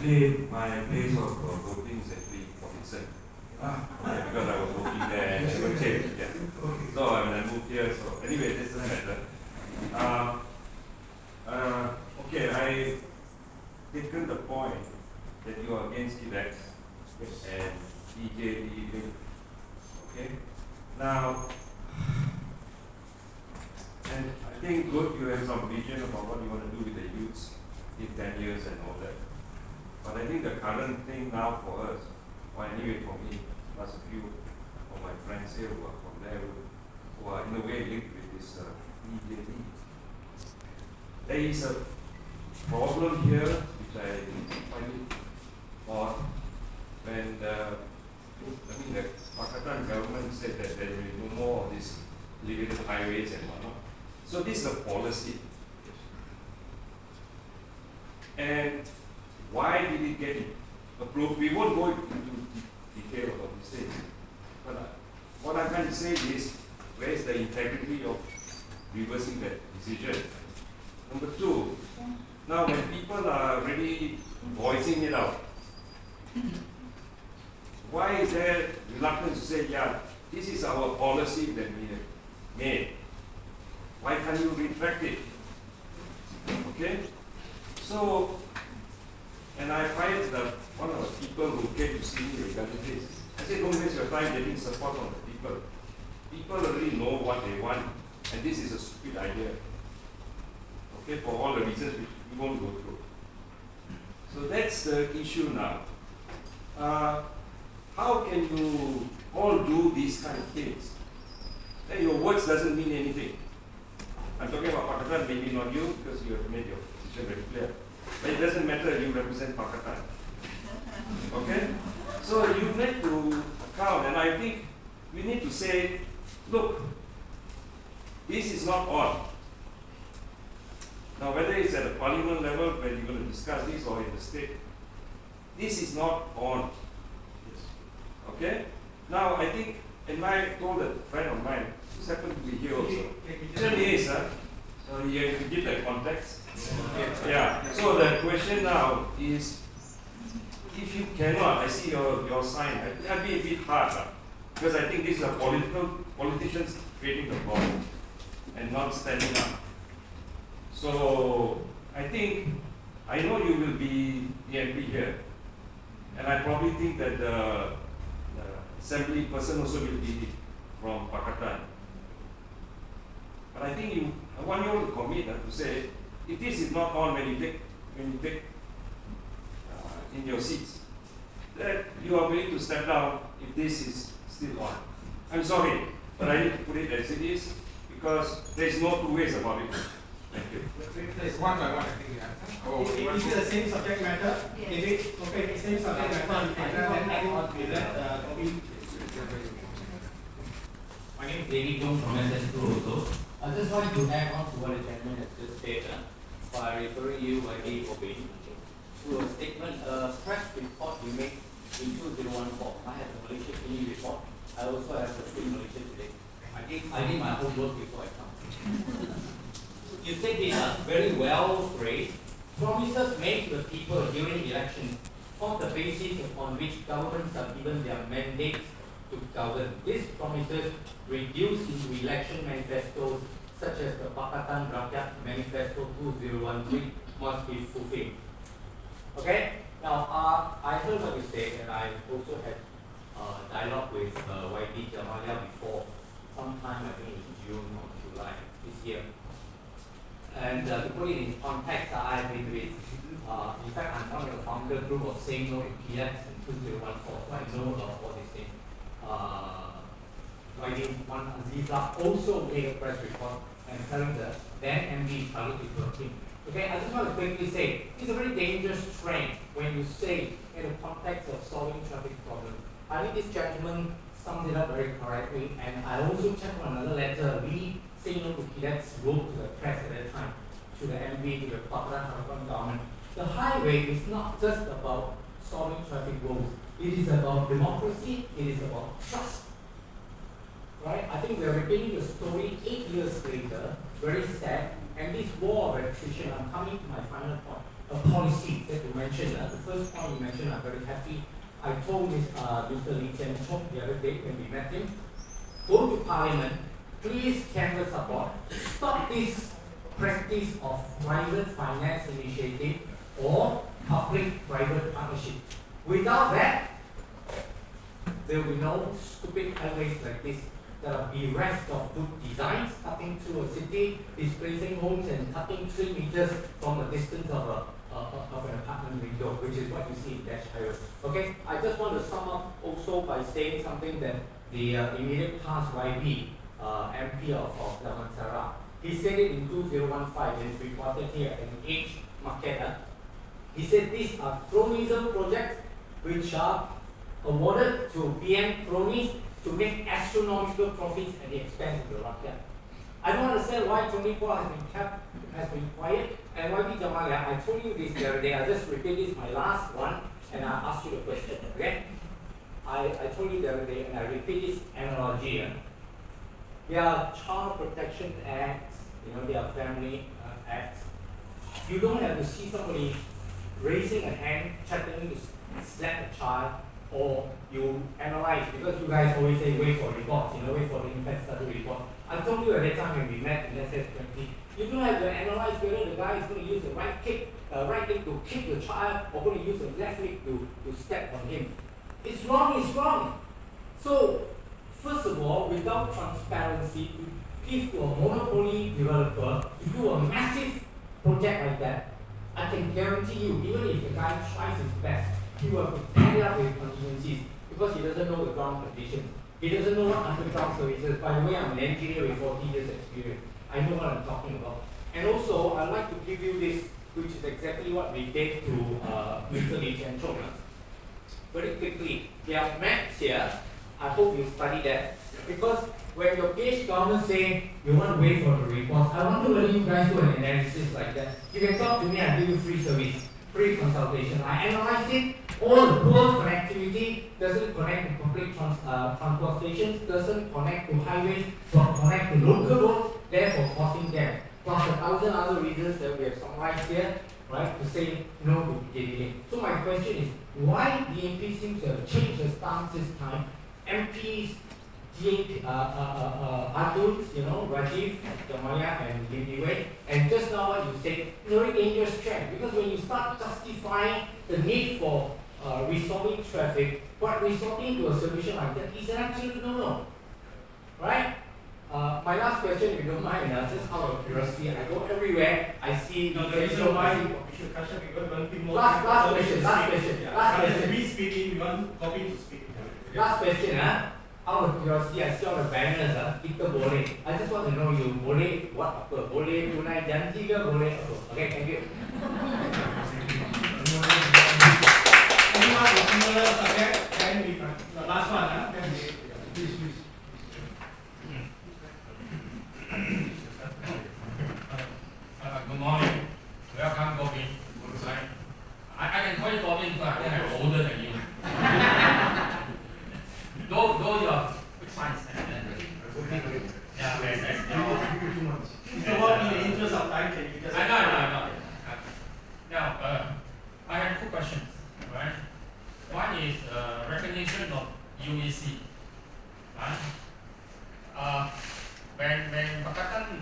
Actually, my place of voting is actually Gobind. Okay, because I was working there and I was changed. Yeah. So when I moved here, so anyway, this doesn't matter. Okay, I taken the point that you are against elects and DJROA. Okay. Now, and I think good you have some vision about what you want to do with the youths in 10 years and all that. But I think the current thing now for us, or anyway for me, plus a few of my friends here who are from there, who are in a way linked with this DJROA. There is a problem here which I find it odd when the Pakistan government said that there will be no more of these limited highways and whatnot. So this is a policy. And why did it get approved? We won't go into detail about these things. But what I'm trying to say is, where is the integrity of reversing that decision? Number two, now when people are already voicing it out, why is there reluctance to say, yeah, this is our policy that we have made? Why can't you retract it? Okay? So, and I find that one of the people who came to see me regarding this, I said, don't waste your time getting support from the people. People already know what they want, and this is a stupid idea. Okay, for all the reasons which we won't go through. So that's the issue now. How can you all do these kind of things? Then your words doesn't mean anything. I'm talking about Pakistan, maybe not you, because you have made your position very clear. But it doesn't matter, you represent Pakistan. Okay? So you need to account, and I think we need to say, look, this is not on. Now, whether it's at the parliament level, where you're going to discuss this, or in the state, this is not on. Okay? Now, I think, and I told a friend of mine, who's happened to be here also. So you have to give the context. Yeah. So the question now is, if you cannot, I see your sign, I'll be a bit hard, because I think these are politicians creating the problem and not standing up. So I think, I know you will be the MP here, and I probably think that the assembly person also will be from Pakistan. But I think I want you all to commit to say, if this is not on when you take in your seats, that you are willing to step down if this is still on. I'm sorry, but I need to put it as it is, because there is no two ways about it. Thank you. There's one by one, I think you answer. If it is the same subject matter, if it's okay, same subject matter, then I want to let Gobind. My name is David Jong from SS2 I just want to add on to what the chairman has just said by referring you, Gobind, to a statement, a press report we made in 2014. I have a Malaysia TV report. I also have a film Malaysia today. I did my homework before I come. You said these are very well phrased. Promises made to the people during election form the basis upon which governments are given their mandates to govern. These promises reduced into election manifestos such as the Pakatan Rakyat Manifesto 2013 must be fulfilled. Okay? Now, I heard what you said, and I also had dialogue with DJROA before, sometime I think in June or July this year. And to put it in context, I've been with, in fact, I'm one of the founder group of Singh in PX in 2014, so I know all these things. One Aziza also made a press report and telling the then MD Charlie Ibrahim. Okay, I just want to quickly say, it's a very dangerous trend when you say in the context of solving traffic problems. I think this gentleman summed it up very correctly, and I also checked on another letter we Singh to cadets wrote to the press at that time, to the MD, to the Pakistan government. The highway is not just about solving traffic woes. It is about democracy, it is about trust. Right? I think we are repeating the story 8 years later, very sad, and this war of attrition, I'm coming to my final point. policy that you mentioned. The first point you mentioned, I'm very happy. I told Mr. Lee Chen Chok the other day when we met him, go to Parliament, please canvass support, stop this practice of private finance initiative or public-private partnership. Without that, there will be no stupid highways like this that are bereft of good designs, cutting through a city, displacing homes and cutting 3 meters from the distance of an apartment window, which is what you see in Dash Highway. Okay, I just want to sum up also by saying something that the immediate past YB MP of Damansara, he said it in 2015 and it's reported here in Age Market. He said these are cronism projects which are awarded to PM cronies to make astronomical profits at the expense of the rakyat. I don't understand why Tony Paul has been quiet, and YB Jamalia, I told you this the other day, I just repeat this, my last one, and I asked you the question, okay? I told you the other day, and I repeat this analogy. There are child protection acts, there are family acts. You don't have to see somebody raising a hand, threatening to slap a child, or you analyze, because you guys always say wait for reports, wait for the impact study report. I told you at that time when we met in SS20, you don't have to analyze whether the guy is going to use the right leg to kick the child or going to use the left leg to step on him. It's wrong, it's wrong. So, first of all, without transparency, to give to a monopoly developer to do a massive project like that, I can guarantee you, even if the guy tries his best, he will have to pair it up with contingencies because he doesn't know the ground conditions. He doesn't know what underground services. By the way, I'm an engineer with 40 years experience. I know what I'm talking about. And also, I'd like to give you this, which is exactly what we gave to Mr. Lee Chen Chok. Very quickly, there are maps here. I hope you study that. Because when your PH government say you want to wait for the reports, I wonder whether you guys do an analysis like that. You can talk to me, I'll give you free service, free consultation. I analyze it. All the poor connectivity doesn't connect to public transport stations, doesn't connect to highways, don't connect to local roads, therefore causing them. Plus 1,000 other reasons that we have summarized here, right, to say no to delay. So my question is, why DAP seems to have changed the stance this time? MPs, DAP, adults, Rajiv, Jamaya and Liliwei, and just now what you said, very dangerous trend, because when you start justifying the need for resolving traffic, but resorting to a solution like that is an absolute no-no, right? My last question, if you don't mind, just out of curiosity, I go everywhere, I see... No, the reason why we should catch up, because one thing more... Last question. We speaking, we want Gobind to speak. Last question, out of curiosity, I see all the banners, kita boleh. I just want to know you boleh what apa? Boleh tunai janji ke boleh apa? Okay, thank you. Anyone with similar subject, then we can. The last one, please. Good morning. Welcome, Gobind. I can call you Gobind because I think I'm older than you. Though you're quick science. Yeah, So what in the interest of time can you just... I know. Now, I have 2 questions, right? One is recognition of UEC, right? When Pakatan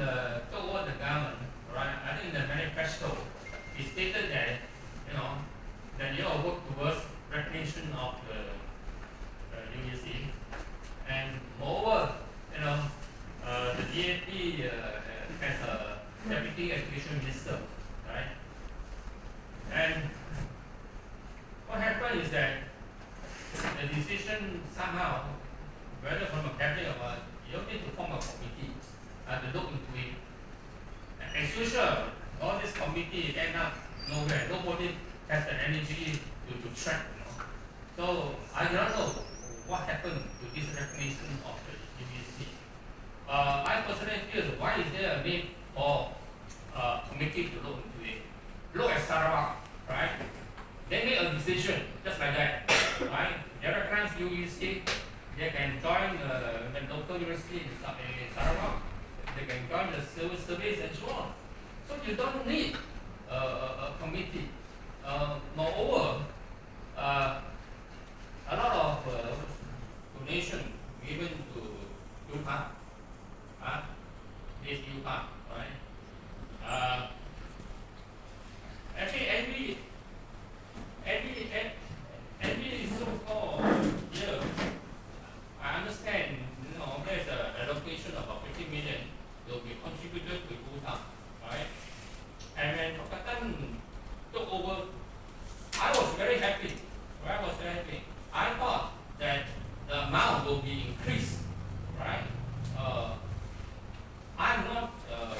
took over the government, right? I think in the manifesto, it stated that that you all work towards recognition of the UEC, and moreover, the DAP has a deputy education minister, right? And what happened is that the decision somehow, whether from a cabinet or what, you need to form a committee to look into it. And as usual, all this committee end up nowhere. Nobody has the energy to track. So I don't know what happened to this recognition of the UEC. I personally feel, why is there a need for a committee to look into it? Look at Sarawak, right? They made a decision just like that, right? They recognize UEC. They can join the local university in Sarawak. They can join the civil service and so on. So you don't need a committee. Moreover, a lot of donation given to UPA, this UPA, right? Actually, every so-called year, I understand, there's an allocation of about 50 million will be contributed to UPA, right? And when Pakatan took over, I was very happy. I thought that the amount will be increased, right? I'm not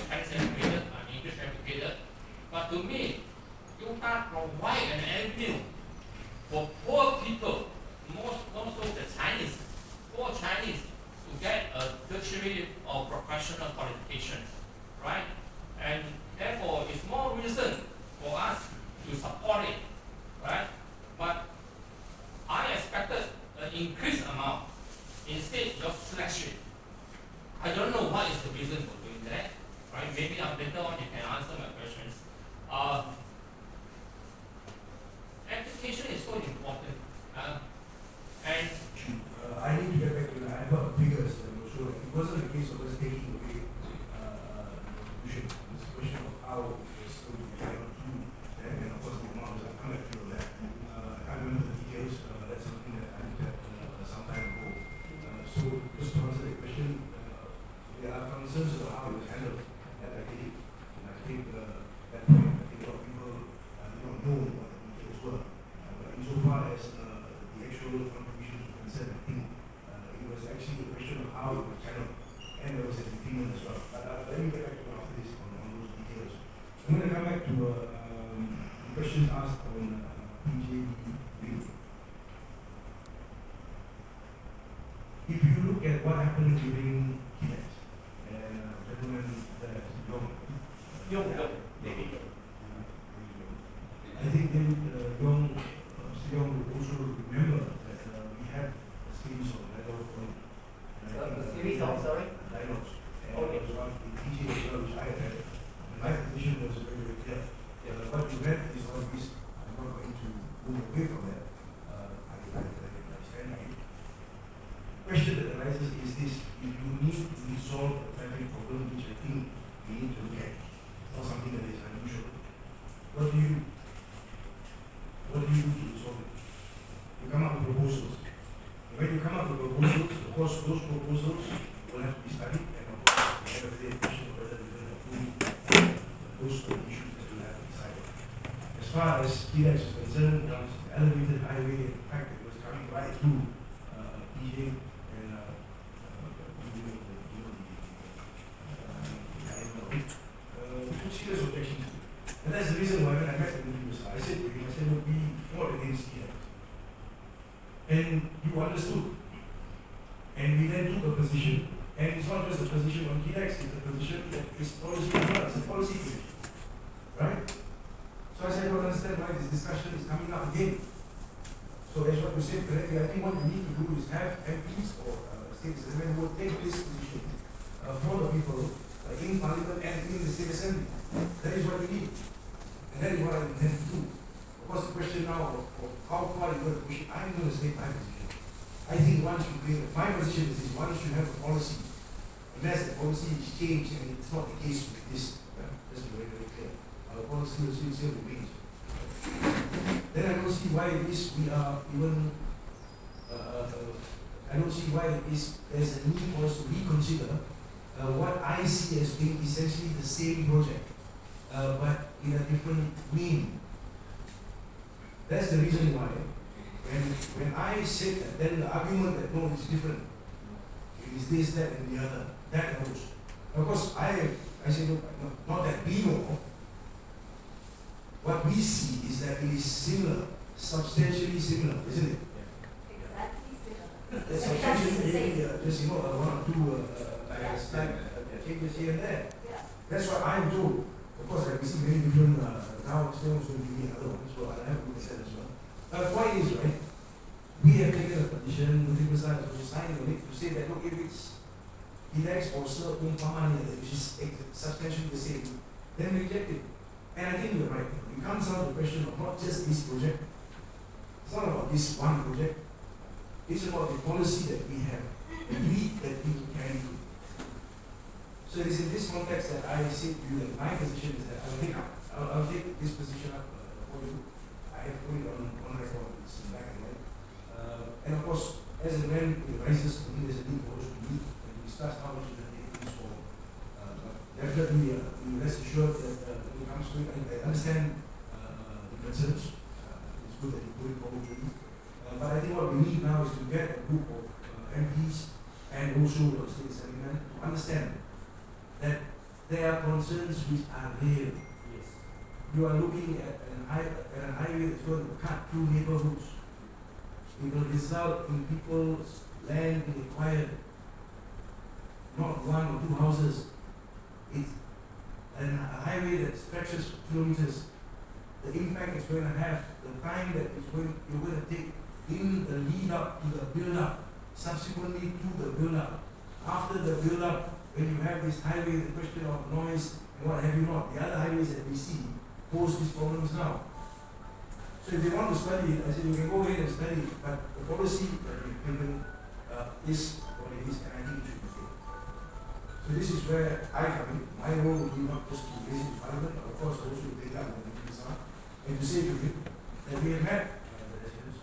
Chinese educated, I'm English educated, but to me, you can't provide an avenue for poor people, more so the Chinese, poor Chinese, to get a tertiary or professional qualifications, right? And therefore, it's more reason for us to support it, right? But I expected an increased amount. Instead, just slash it. I don't know what is the reason for doing that, right? Maybe later on you can answer my questions. Education is so important, and I need to get back to that. I've got figures that will show that it wasn't a case of us taking away tuition. It's a question of how it's going to be carried on through that, and of course the amount. I'll come back to that. I can't remember the details. That's something that I looked at some time ago. So just to answer the question, there are concerns about how it was handled at that day. And I think that point, I think a lot of people do not know what the details were. But insofar as the actual contributions were concerned, I think it was actually a question of how it was channeled, and there was an agreement as well. But let me get back to after this on those details. So I'm going to come back to the questions asked on PJB. If you look at what happened during KINEX, and gentlemen, I think David Young would also remember that we had a series of dialogues on dialogues. And it was on the PJ as well, which I had. And my position was very, very clear. What we read is always, I'm not going to move away from that. I stand by it. The question that arises is this: if you need to resolve a traffic problem, which I think we need to look at, it's not something that is unusual. What do you do to resolve it? You come up with proposals. And when you come up with proposals, of course, those proposals will have to be studied, and of course, at the end of the day, the question of whether we will approve those are the issues that we have to decide. As far as PLEX is concerned, the elevated highway, in fact, it was coming right through PJ and two serious objections. And that's the reason why when I met the minister, I said to him, look, we fought against PLEX. And you understood. And we then took a position, and it's not just a position on PLEX, it's a position that is policy as well, it's a policy position. Right? So I said, I don't understand why this discussion is coming up again. So as what you said correctly, I think what we need to do is have MPs or state assembly who will take this position for the people in Parliament and in the State Assembly. That is what we need. And that is what I intend to do. Of course, the question now of how far you're going to push it, I'm going to state my position. I think once you create, my position is this: once you have a policy, unless the policy is changed, and it's not the case with this, just to be very, very clear, our policy still remains. Then I don't see why it is we are even, I don't see why it is there's a need for us to reconsider what I see as being essentially the same project, but in a different name. That's the reason why. When I said that, then the argument that no, it's different. It is this, that, and the other. That goes. Of course, I say, look, not that we know of. What we see is that it is similar, substantially similar, isn't it? Exactly similar. It's substantially maybe just one or two changes here and there. Yeah. That's what I'm told. Of course, I see many different now still going to be another one, so I'll have to look at that as well. But the point is, right, we have taken a petition, the people side to sign on it to say that look, if it's PLEX or certain Pamania, which is substantially the same, then reject it. And I think you're right. It comes down to the question of not just this project. It's not about this one project. It's about the policy that we have agreed that we will carry through. So it's in this context that I say to you that my position is that I'll take this position up for you. I have put it on record. It's black and white. And of course, as and when it rises, I think there's a need for us to meet and discuss how much we can take things forward. Definitely, you rest assured that when it comes to it, I understand the concerns. It's good that you put it forward to me. But I think what we need now is to get a group of MPs and also the state assemblymen to understand that there are concerns which are real. Yes. You are looking at a highway that's going to cut through neighborhoods. It will result in people's land being acquired, not one or two houses. It's a highway that stretches for kilometers. The impact it's going to have, the time that you're going to take in the lead up to the build up, subsequently to the build up. After the build up, when you have this highway, the question of noise and what have you not, the other highways that we see pose these problems now. So if you want to study it, I said you can go ahead and study it, but the policy that we've given is what it is, and I think it should be so. So this is where I come in. My role will be not just to raise it in Parliament, but of course also to take up the DJROA and to say to him that we have met the residents.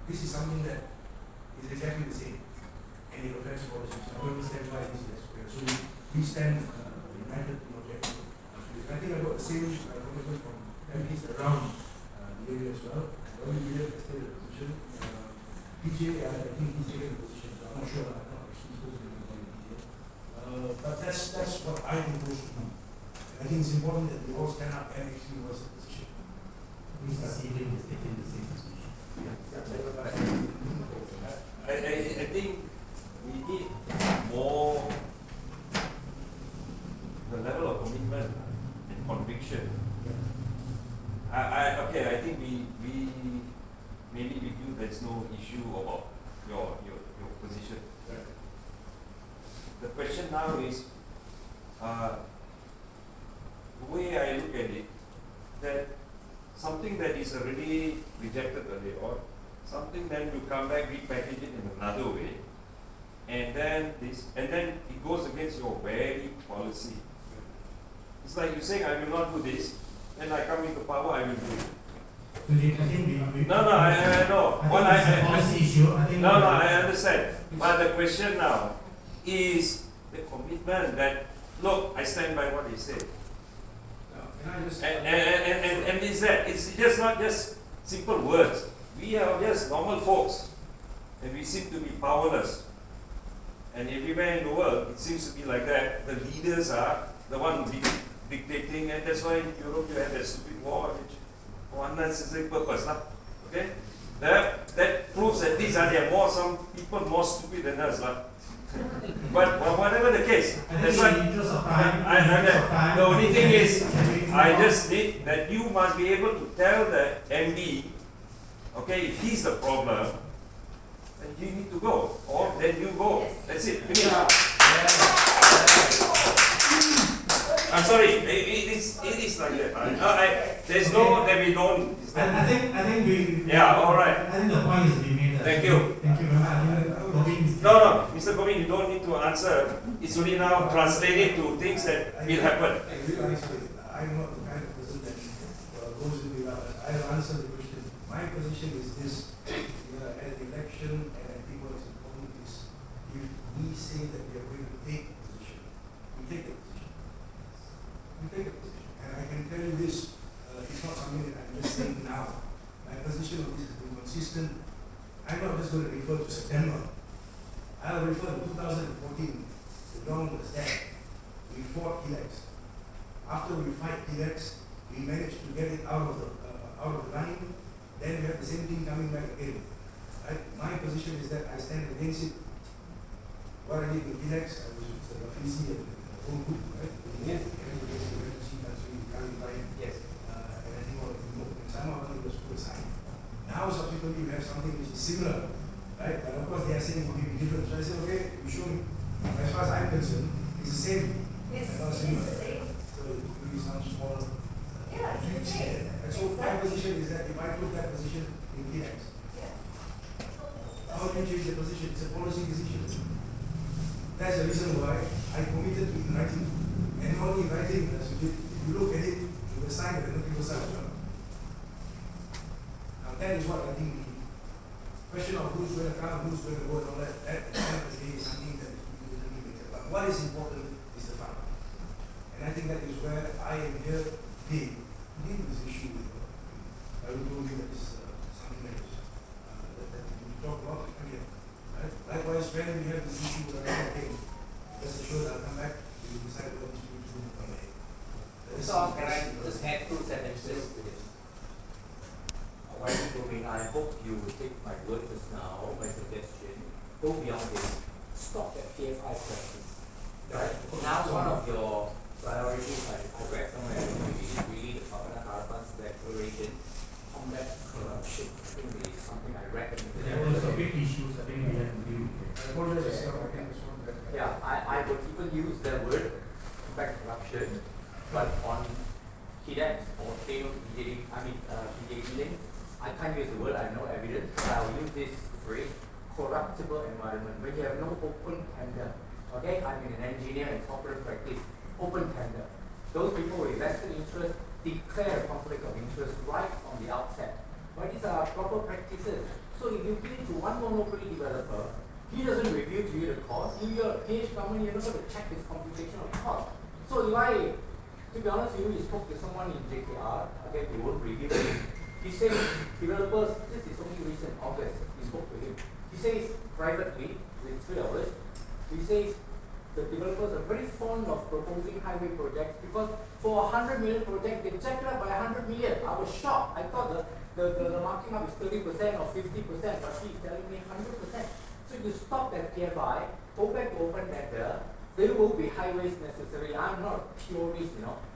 This is something that is exactly the same. And it affects policies. I don't understand why this is square. So we stand united in objective. I think I've got the same commitment from MPs around the area as well. Only we have stated a position. PJ, I think he's taken a position. So I'm not sure. I'm not actually supposed to be involved in PJ. But that's what I think we should do. I think it's important that we all stand up and actually voice the position. Mr. Singh is taking the same position. I think we need more the level of commitment and conviction. I think we maybe with you there's no issue about your position. Right. The question now is the way I look at it, that something that is already rejected earlier on, something then you come back, repackage it in another way, and then it goes against your very policy. It's like you saying I will not do this, then I come into power, I will do it. So I think we No, I know. I think it's a policy issue. I think I understand. But the question now is the commitment that, look, I stand by what he said. Can I just And is that, it's just not just simple words. We are just normal folks, and we seem to be powerless. And everywhere in the world, it seems to be like that. The leaders are the one dictating, and that's why in Europe you have that stupid war, which for unnecessary purpose. Okay? That proves that there are some people more stupid than us. But whatever the case, that's why the only thing is, I just need that you must be able to tell the MD, okay, if he's the problem, then you need to go, or then you go. That's it. Finish. I'm sorry. It is like that. There's no that we don't. I think we. Yeah. All right. I think the point is being made. Thank you. Thank you very much. No, Mr. Gobind, you don't need to answer. It's only now translated to things that will happen. I realize I'm not the kind of person that goes in without. I'll answer the question. My position is this: at the election, and I think what is important is if we say that we are going to take a position, we take a position. We take a position, and I can tell you this: it's not something that I'm just saying now. My position on this has been consistent. I'm not just going to refer to September. I'll refer to 2014. The dawn was there. We fought T-Lex. After we fight T-Lex, we managed to get it out of the line. Then we have the same thing coming back again. Right? My position is that I stand against it. What I did with T-Lex, I was with Rafisi and the whole group, right? Yes. Yes. And I think all of you know. And somehow it was put aside. Now subsequently you have something which is similar. Right? But of course they are saying it will be different. So I said, okay, you show me. As far as I'm concerned, it's the same. Yes, And not it's similar. the same. So it really sounds It's a policy decision. That's the reason why I committed to in writing. And not only in writing, as you did, if you look at it, you will sign it and people sign as well. Now that is what I think the question of who's going to come, who's going to go and all that, at the end of the day is something that we will determine. But what is important is the fund. And I think that is where I am here today to deal with this issue with I will told you that is something that is that we talk about again. Right? Likewise, when we have this issue with another thing, rest assured I'll come back, we will decide what is going to do from there. So can I just add 2 sentences to this? Gobind, I hope you will take my word just now, my suggestion, go beyond this, stop at PFI practice. Right? Now one of your priorities, I read somewhere, is really the Pakatan Harapan's declaration, combat corruption. I think it is something I read in the There was a big issue, I think we have to deal with. I apologize, yeah, I would even use the word combat corruption, but on KIDEX or failed PJ I can't use the word, I have no evidence, but I will use this phrase, corruptible environment, when you have no open tender. Okay, I'm in an engineer and corporate practice, open tender. Those people with vested interest declare a conflict of interest right from the outset. But these are proper practices. So if you give it to one monopoly developer, he doesn't review to you the cost. If you're a PH company, you're not going to check his computation of cost. So if to be honest with you, spoke to someone in JKR, okay, they won't review it. He says, developers, this is only recent, August, we spoke to him. He says, privately, with 3 hours, he says, the developers are very fond of proposing highway projects because for a 100 million project, they checked it up by 100 million. I was shocked. I thought the marking up is 30% or 50%, but he's telling me 100%. So you stop that PFI, go back to open tender, there will be highways necessary. I'm not a purist,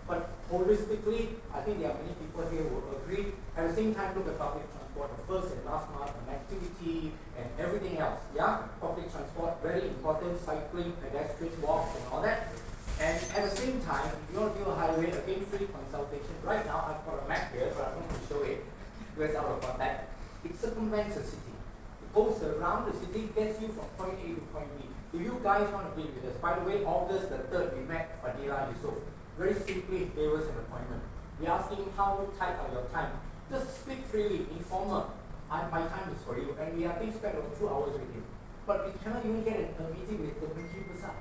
but holistically, I think there are many people here who agree. At the same time, look at public transport, the first and last mile connectivity and everything else. Yeah, public transport, very important, cycling, pedestrians, walks and all that. And at the same time, if you want to build a highway, again, free consultation. Right now, I've got a map here, but I'm going to show it. Where's out of contact? It circumvents the city. It goes around the city, gets you from point A to point B. If you guys want to be with us, by the way, August the 3rd, we met Fadila Yusof. Very simply, there was an appointment. We asked him how tight are your time. Just speak freely, informal. My time is for you. And we I think spent over 2 hours with him. But we cannot even get a meeting with the Menteri Besar.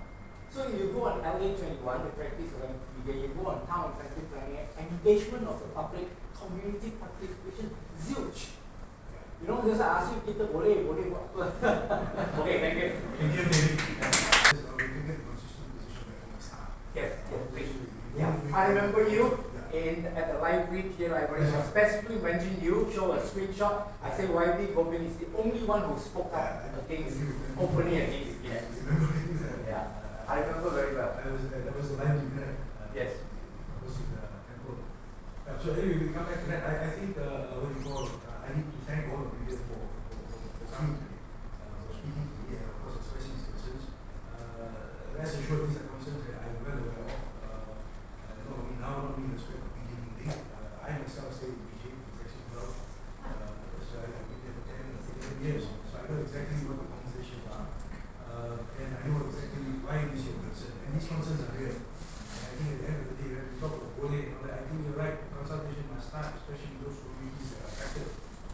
So you go on LA21, the practice of MPD, you go on town incentive planning, engagement of the public, community participation, zilch. Just ask you, kita boleh buat apa. Okay, thank you. Thank you, David. Yes, please. Yeah, I remember you at the library, PA library, so specifically mentioned you, show a screenshot. I say YB Gobind is the only one who spoke up against openly against it. Yeah, I remember very well. That was the library. Yes. So anyway, we come back to that. I think I need to thank all of you here for coming to me, for speaking to me, and of course expressing these concerns. Rest assured, these are concerns that I'm well aware of. Not only in respect of PJ Meeting, I myself stay with PJ, Executive Club. So I've been there for 10 years. So I know exactly what the conversations are. And I know exactly why it is your concern. And these concerns are real. And I think at the end of the day, when we talk about bullying and all that, I think you're right. Consultation must start, especially those communities that are affected.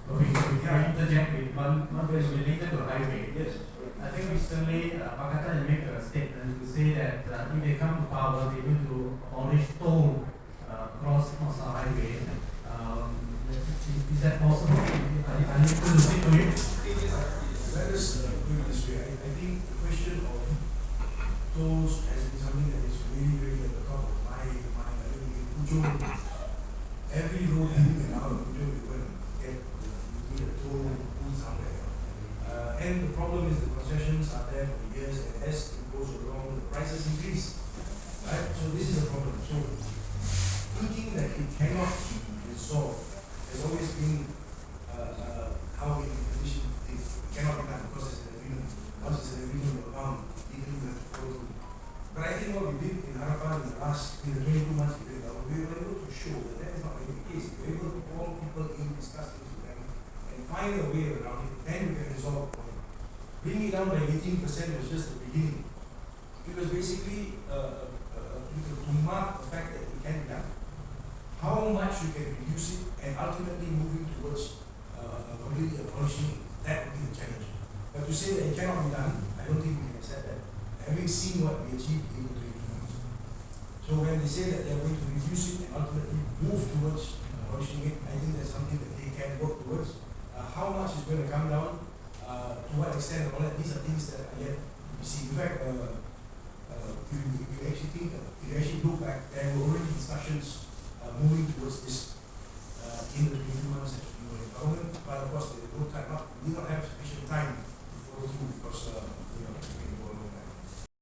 Interject with one is related to highway. Yes. I think recently Pakatan made a statement to say that if they come to power, they're going to abolish toll across the highway. Is that possible? Are you able to speak to it? Let us put it this way. I think the question of tolls has been something that is really, really at the top of my mind. I think in Pujo, every road in and out of Pujo, we will get a toll somewhere. And the problem is the concessions are there for years, and as it goes along, the prices increase. Right? So this is a problem. So thinking that it cannot be resolved has always been how in the condition it cannot be done because it's an agreement. Once it's an agreement you're bound, legally you have to follow through. But I think what we did in Harapan in the 22 months we did, we were able to show that is not really the case. We were able to call people in, discuss things with them, and find a way around it, then we can resolve the problem. bringing it down by 18% was just the beginning. It was basically to mark the fact that it can be done. How much you can reduce it and ultimately moving towards completely abolishing it, that would be the challenge. But to say that it cannot be done, I don't think we can accept that. Having seen what we achieved in the 20 months. So when they say that they're going to reduce it and ultimately move towards abolishing it, I think that's something that they can work towards. How much is going to come down, to what extent, and all that, these are things that are yet to be seen. In fact,